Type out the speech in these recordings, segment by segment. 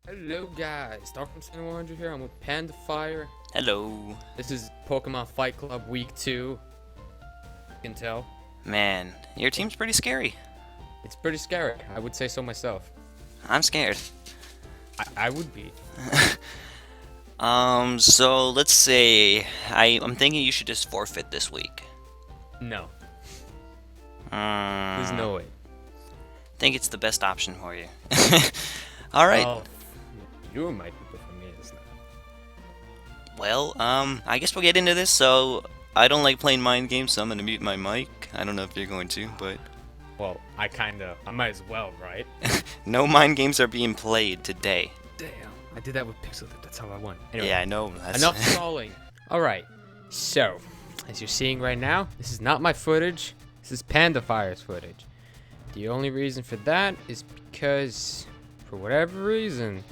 Hello guys, Dark100 here. I'm with PandaFire. Hello. This is Pokemon Fight Club Week 2. You can tell. Man, your team's pretty scary. It's pretty scary. I would say so myself. I'm scared. I would be. So let's say I'm thinking you should just forfeit this week. No. There's I no way. think it's the best option for you. All right. Oh, you might be, but for me it's not. Well, I guess we'll get into this. So I don't like playing mind games, so I'm gonna mute my mic. I don't know if you're going to, but Well, I might as well, right? no mind games are being played today. Damn. I did that with Pixel. That's how I won. Anyway, Yeah, I know. That's enough stalling. Alright, so, as you're seeing right now, this is not my footage. This is PandaFire's footage. The only reason for that is because, for whatever reason,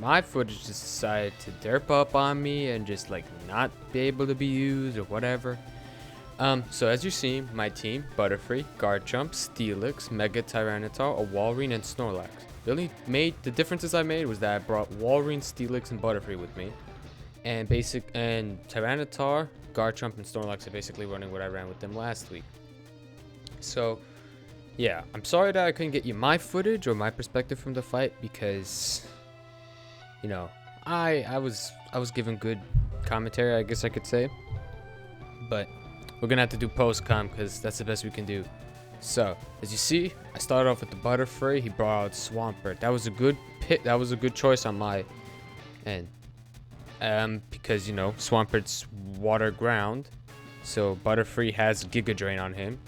my footage just decided to derp up on me and just like not be able to be used or whatever. So as you see, my team, Butterfree, Garchomp, Steelix, Mega Tyranitar, a Walrein, and Snorlax. The differences I made was that I brought Walrein, Steelix, and Butterfree with me. And Tyranitar, Garchomp, and Snorlax are basically running what I ran with them last week. So, yeah, I'm sorry that I couldn't get you my footage or my perspective from the fight because, you know, I was given good commentary, I guess I could say. But we're gonna have to do post-com because that's the best we can do. So, as you see, I started off with the Butterfree. He brought out Swampert. That was a good pick. That was a good choice on my end. Because, you know, Swampert's water ground. So, Butterfree has Giga Drain on him.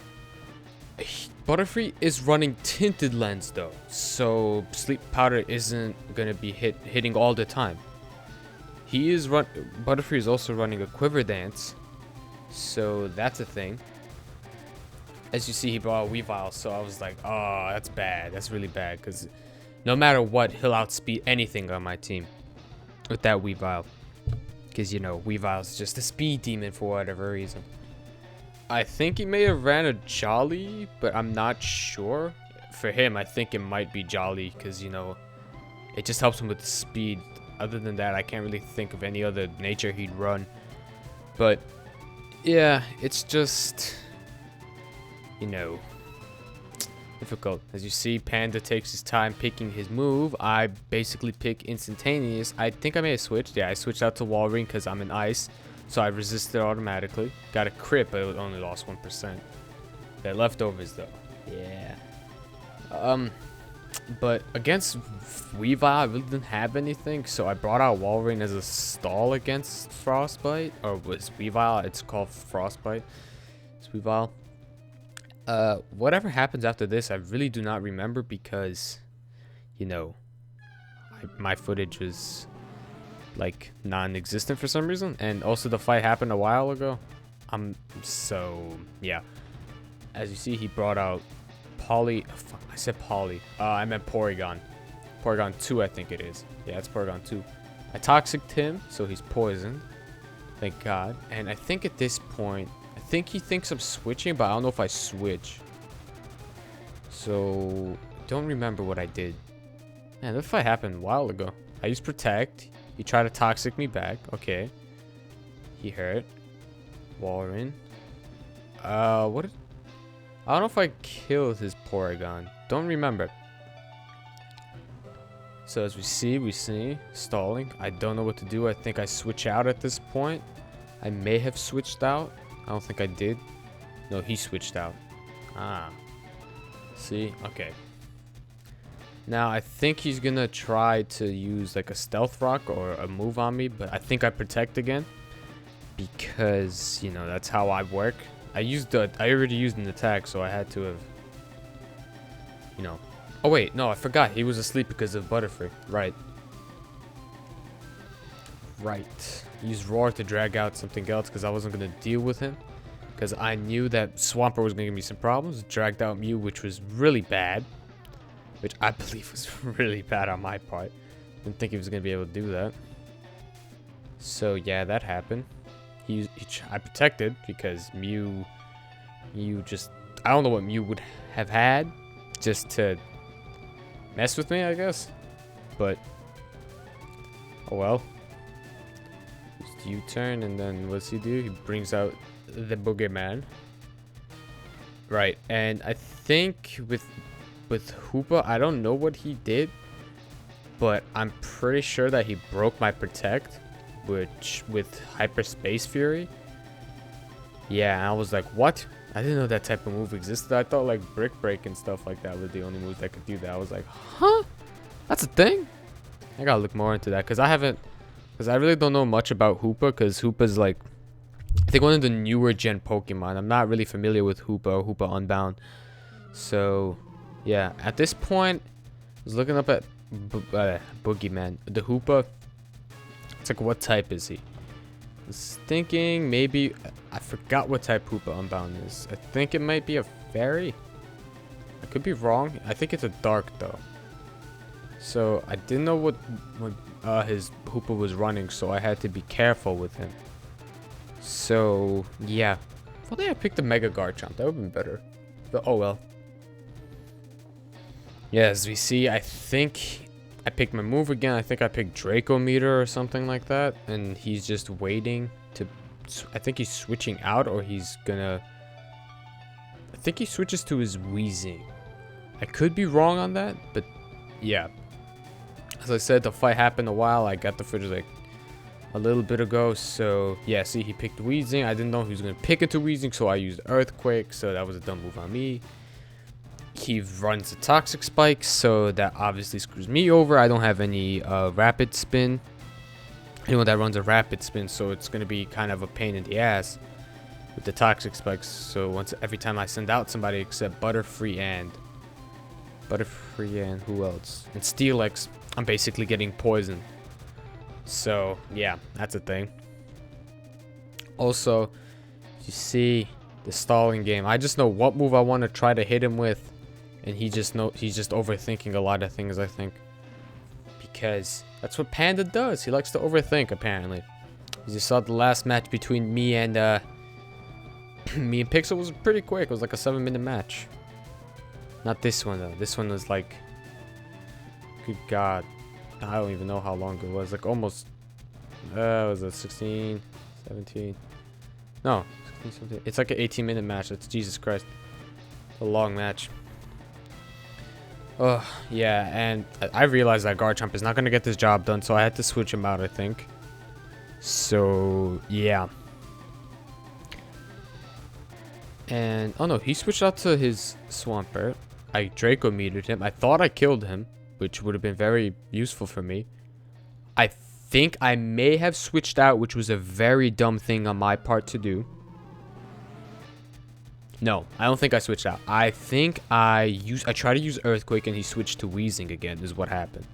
Butterfree is running Tinted Lens, though. So, Sleep Powder isn't going to be hitting all the time. Butterfree is also running a Quiver Dance. So, that's a thing. As you see, he brought a Weavile, so I was like, oh, that's bad. That's really bad, because no matter what, he'll outspeed anything on my team with that Weavile. Because, you know, Weavile's just a speed demon for whatever reason. I think he may have ran a Jolly, but I'm not sure. For him, I think it might be Jolly, because, you know, it just helps him with the speed. Other than that, I can't really think of any other nature he'd run. But, yeah, it's just, you know, difficult. As you see, Panda takes his time picking his move. I basically pick Instantaneous. I think I may have switched. Yeah, I switched out to Walrein because I'm in Ice. So I resisted automatically. Got a crit, but it only lost 1%. They're leftovers, though. Yeah. But against Weavile, I really didn't have anything. So I brought out Walrein as a stall against Frostbite. Or was Weavile? It's called Frostbite. It's Weavile. Whatever happens after this, I really do not remember because, you know, my footage was like non-existent for some reason, and also the fight happened a while ago. So yeah. As you see, he brought out I said Poly. I meant Porygon. Porygon 2, I think it is. Yeah, it's Porygon 2. I toxiced him, so he's poisoned. Thank God. And I think at this point, I think he thinks I'm switching, but I don't know if I switch. So, don't remember what I did. Man, that fight happened a while ago. I used Protect. He tried to toxic me back. Okay. He hurt. Walrein. I don't know if I killed his Porygon. Don't remember. So as we see stalling. I don't know what to do. I think I switch out at this point. I may have switched out. I don't think I did. No, he switched out. Ah. See? Okay. Now, I think he's gonna try to use like a Stealth Rock or a move on me, but I think I Protect again. Because, you know, that's how I work. I already used an attack, so I had to have, you know. Oh wait, no, I forgot. He was asleep because of Butterfree. Right. He used Roar to drag out something else because I wasn't going to deal with him. Because I knew that Swampert was going to give me some problems. Dragged out Mew, which was really bad. Which I believe was really bad on my part. Didn't think he was going to be able to do that. So yeah, that happened. I protected because Mew just, I don't know what Mew would have had just to mess with me, I guess. But Oh well. Just U-turn, and then what's he do? He brings out the boogeyman. Right, and I think with Hoopa, I don't know what he did, but I'm pretty sure that he broke my protect, which with hyperspace fury. Yeah, and I was like, what? I didn't know that type of move existed. I thought like brick break and stuff like that were the only moves that could do that. I was like, huh? That's a thing? I gotta look more into that because I really don't know much about Hoopa, because Hoopa's like, I think one of the newer gen Pokemon. I'm not really familiar with Hoopa or Hoopa Unbound. So, yeah, at this point, I was looking up at Boogeyman. The Hoopa, it's like, what type is he? I was thinking maybe, I forgot what type Hoopa Unbound is. I think it might be a fairy. I could be wrong. I think it's a dark though. So I didn't know what his Hoopa was running, so I had to be careful with him. So yeah, if only I picked the Mega Garchomp, that would have been better. Oh well. Yeah, as we see, I think I picked my move again. I think I picked Draco Meter or something like that, and he's just waiting to. I think he's switching out, or he's gonna. I think he switches to his Weezing. I could be wrong on that, but yeah. As I said, the fight happened a while. I got the footage like a little bit ago, so yeah. See, he picked Weezing. I didn't know he was gonna pick into Weezing, so I used Earthquake. So that was a dumb move on me. He runs a Toxic Spike, so that obviously screws me over. I don't have any Rapid Spin. Anyone that runs a Rapid Spin, so it's gonna be kind of a pain in the ass with the Toxic Spikes. So every time I send out somebody except Butterfree and who else? And Steelix, I'm basically getting poisoned. So yeah, that's a thing. Also, you see the stalling game. I just know what move I want to try to hit him with, and he's just overthinking a lot of things, I think, because that's what Panda does. He likes to overthink, apparently. As you saw, the last match between me and Pixel was pretty quick. It was like a 7-minute match. Not this one though. This one was like, good God, I don't even know how long it was. Like almost, was it 16, 17? No, 16, 17. It's like an 18-minute match. That's Jesus Christ, a long match. Oh yeah, and I realized that Garchomp is not gonna get this job done, so I had to switch him out, I think. So yeah. And oh no, he switched out to his Swampert. I Draco Metered him. I thought I killed him, which would have been very useful for me. I think I may have switched out, which was a very dumb thing on my part to do. No, I don't think I switched out. I think I tried to use Earthquake and he switched to Weezing again is what happened.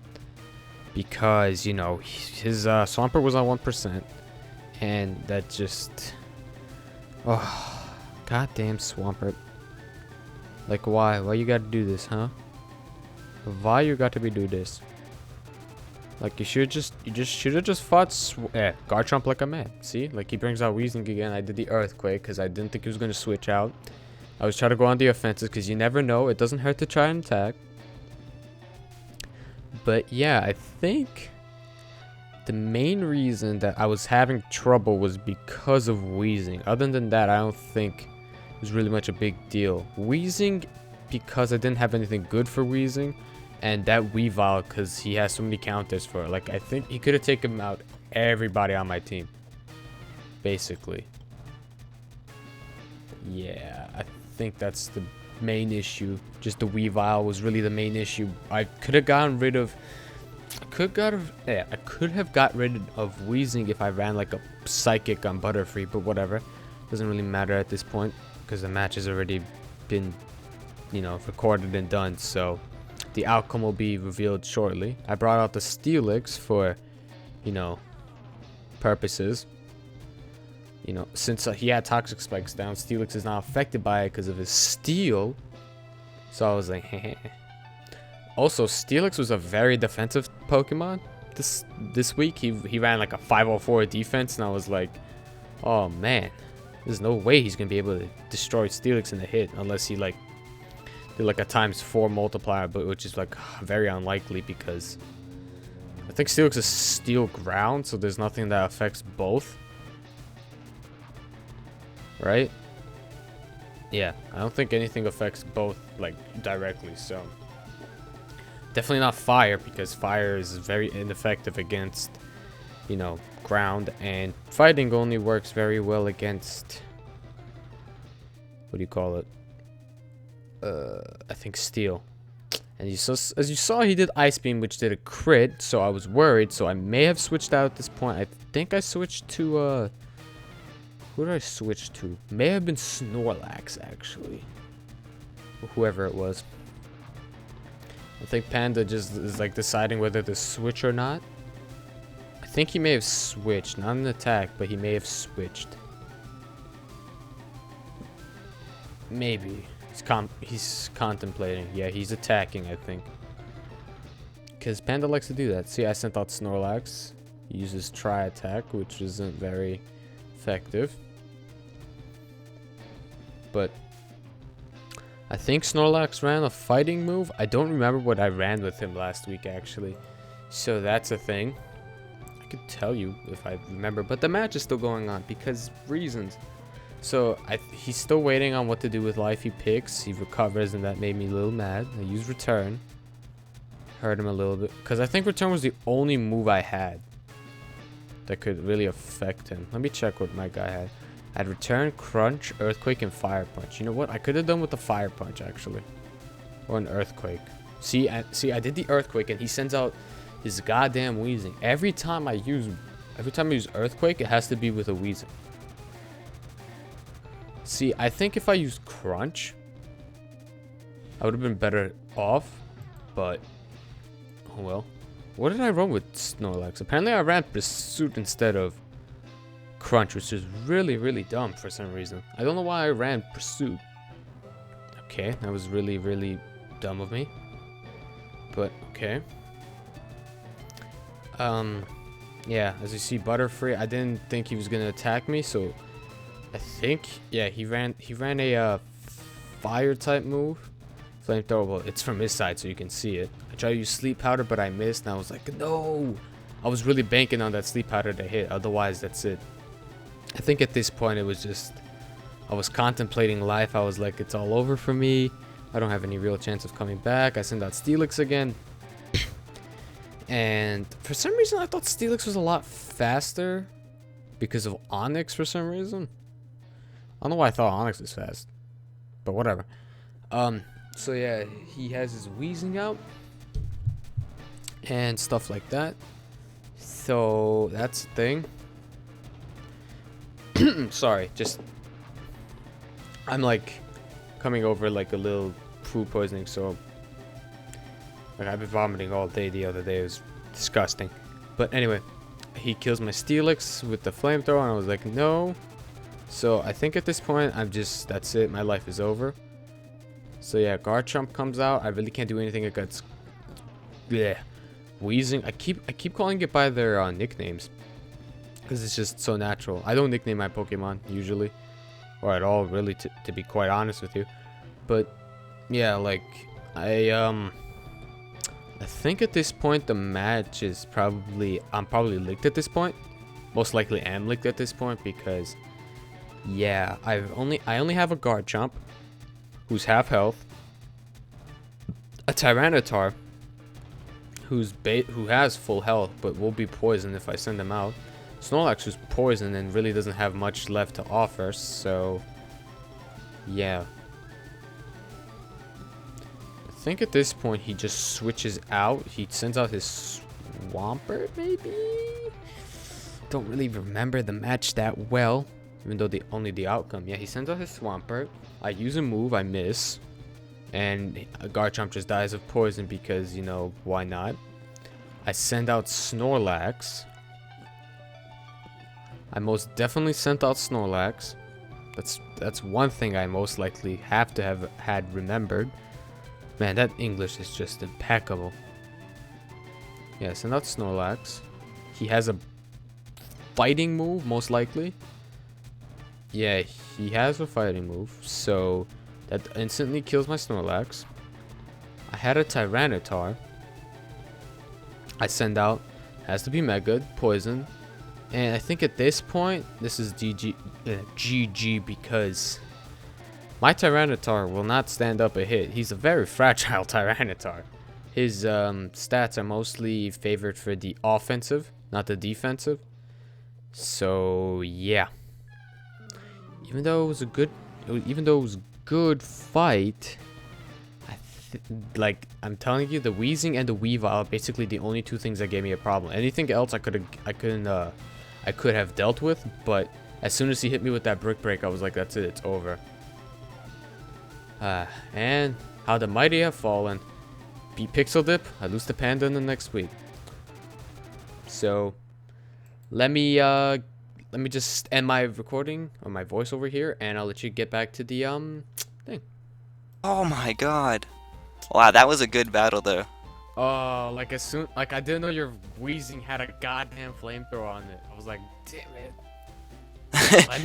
Because, you know, his Swampert was on 1%. And that just... Oh, goddamn Swampert. Like, why? Why you gotta do this, huh? Why you got to be do this? Like, you should have just fought Garchomp like a man. See? Like, he brings out Weezing again. I did the Earthquake because I didn't think he was going to switch out. I was trying to go on the offenses because you never know. It doesn't hurt to try and attack. But yeah, I think the main reason that I was having trouble was because of Weezing. Other than that, I don't think it was really much a big deal. Weezing, because I didn't have anything good for Weezing, and that Weavile because he has so many counters for it. Like, I think he could have taken out everybody on my team, basically. Yeah, I think that's the main issue. Just the Weavile was really the main issue. I could have gotten rid of... I could have got rid of Weezing if I ran like a Psychic on Butterfree, but whatever. Doesn't really matter at this point because the match has already been, you know, recorded and done, so the outcome will be revealed shortly. I brought out the Steelix for, you know, purposes. You know, since he had Toxic Spikes down, Steelix is not affected by it because of his Steel. So I was like, heh. Also, Steelix was a very defensive Pokemon this week. He ran like a 504 defense, and I was like, oh man, there's no way he's gonna be able to destroy Steelix in a hit unless he like did like a ×4 multiplier, but which is like very unlikely because I think Steelix is steel ground, so there's nothing that affects both. Right? Yeah, I don't think anything affects both, like, directly, so. Definitely not fire, because fire is very ineffective against, you know, ground. And fighting only works very well against, what do you call it? I think steel. And as you saw, he did Ice Beam, which did a crit, so I was worried. So I may have switched out at this point. I think I switched to, who did I switch to? May have been Snorlax, actually. Or whoever it was. I think Panda just is like deciding whether to switch or not. I think he may have switched. Not an attack, but he may have switched. Maybe. He's contemplating. Yeah, he's attacking, I think. Because Panda likes to do that. See, I sent out Snorlax. He uses Tri-Attack, which isn't very effective. But I think Snorlax ran a fighting move. I don't remember what I ran with him last week, actually. So that's a thing. I could tell you if I remember. But the match is still going on because reasons. So he's still waiting on what to do with life. He picks, he recovers, and that made me a little mad. I used Return. Hurt him a little bit. Because I think Return was the only move I had that could really affect him. Let me check what my guy had. I had Return, Crunch, Earthquake, and Fire Punch. You know what? I could have done with the Fire Punch, actually. Or an Earthquake. See, I did the Earthquake, and he sends out his goddamn Weezing. Every time I use Earthquake, it has to be with a Weezing. See, I think if I used Crunch, I would have been better off, but oh well. What did I run with Snorlax? Apparently I ran Pursuit instead of Crunch, which is really, really dumb for some reason. I don't know why I ran Pursuit. Okay, that was really, really dumb of me. But, okay. Yeah, as you see, Butterfree, I didn't think he was going to attack me, so I think, yeah, he ran a fire type move. Flamethrower, well, it's from his side, so you can see it. I tried to use Sleep Powder, but I missed, and I was like, no! I was really banking on that Sleep Powder to hit, otherwise that's it. I think at this point it was just, I was contemplating life. I was like, it's all over for me. I don't have any real chance of coming back. I sent out Steelix again. And for some reason, I thought Steelix was a lot faster because of Onyx for some reason. I don't know why I thought Onyx was fast, but whatever. So yeah, he has his Weezing out and stuff like that. So that's the thing. Sorry, just I'm like coming over like a little food poisoning, so like I've been vomiting all day the other day. It was disgusting. But anyway, he kills my Steelix with the flamethrower, and I was like, no. So I think at this point, that's it. My life is over. So yeah, Garchomp comes out. I really can't do anything against Weezing. I keep calling it by their nicknames because it's just so natural. I don't nickname my Pokemon usually, or at all, really, to be quite honest with you. But yeah, like I think at this point the match is I'm probably licked at this point. Most likely am licked at this point because yeah, I only have a Garchomp who's half health, a Tyranitar who has full health but will be poisoned if I send him out, Snorlax who's poisoned and really doesn't have much left to offer, so yeah. I think at this point he just switches out. He sends out his Swampert, maybe? Don't really remember the match that well, even though only the outcome. Yeah, he sends out his Swampert. I use a move, I miss, and Garchomp just dies of poison because, you know, why not? I send out Snorlax. I most definitely sent out Snorlax. That's one thing I most likely have to have had remembered. Man, that English is just impeccable. Yeah, send out Snorlax. He has a fighting move, most likely. Yeah, he has a fighting move, so that instantly kills my Snorlax. I had a Tyranitar. I send out Has to be Mega, Poison. And I think at this point, this is GG because my Tyranitar will not stand up a hit. He's a very fragile Tyranitar. His stats are mostly favored for the offensive, not the defensive. So yeah. Even though it was a good fight, I'm telling you, the Weezing and the Weavile are basically the only two things that gave me a problem. Anything else I could have dealt with, but as soon as he hit me with that Brick Break, I was like, that's it, it's over. And how the mighty have fallen. Beat Pixel Dip, I lose to Panda in the next week. So let me just end my recording or my voice over here, and I'll let you get back to the thing. Oh my god. Wow, that was a good battle though. Oh, I didn't know your Weezing had a goddamn flamethrower on it. I was like, damn it. I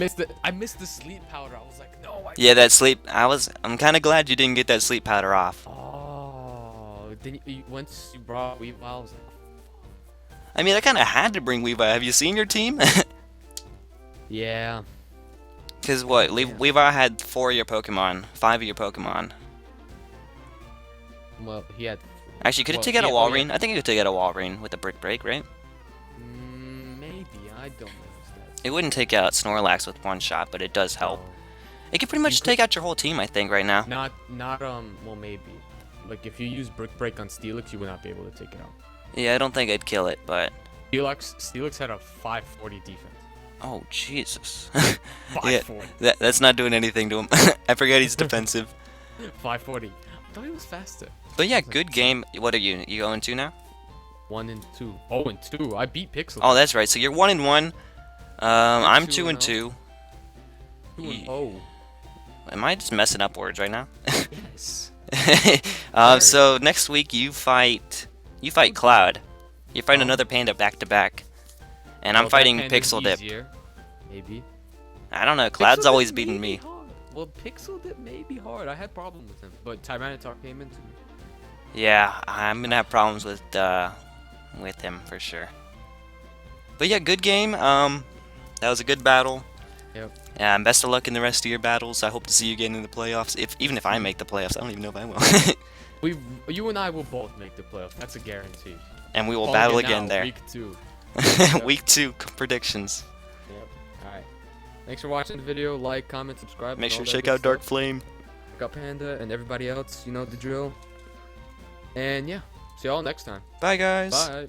missed the sleep powder. I was like, no. Yeah, that sleep. I'm kind of glad you didn't get that sleep powder off. Oh, then once you brought Weavile, I was like, I mean, I kind of had to bring Weavile. Have you seen your team? yeah. Because what? Weavile had 4 of your Pokemon, 5 of your Pokemon. Well, he had. Actually, could it take out a Walrein? I think it could take out a Walrein with a Brick Break, right? Maybe. I don't know. It wouldn't take out Snorlax with one shot, but it does help. No. It could pretty much take out your whole team, I think, right now. Well, maybe. Like, if you use Brick Break on Steelix, you would not be able to take it out. Yeah, I don't think I'd kill it, but... Steelix had a 540 defense. Oh, Jesus. 540. Yeah, that's not doing anything to him. I forget he's defensive. 540. I thought he was faster. But yeah, good game. What are you? You 0-2 now? 1-2. 0-2. I beat Pixel. Oh, that's right. So you're 1-1. I'm 2-2. 2-0. Am I just messing up words right now? Yes. So next week you fight Cloud. You fight another Panda back to back, and I'm fighting Pixel Dip. Maybe. I don't know. Cloud's always beaten me. Well, Pixel Dip may be hard. I had problems with him, but Tyranitar came into me. Yeah, I'm gonna have problems with him for sure. But yeah, good game. That was a good battle. Yep. And best of luck in the rest of your battles. I hope to see you again in the playoffs. Even if I make the playoffs, I don't even know if I will. You and I will both make the playoffs. That's a guarantee. And we will battle again there. Week 2. Week 2 predictions. Yep. All right. Thanks for watching the video. Like, comment, subscribe. Make sure to check out Dark Flame. Check out Panda and everybody else. You know the drill. And yeah, see y'all next time. Bye, guys. Bye.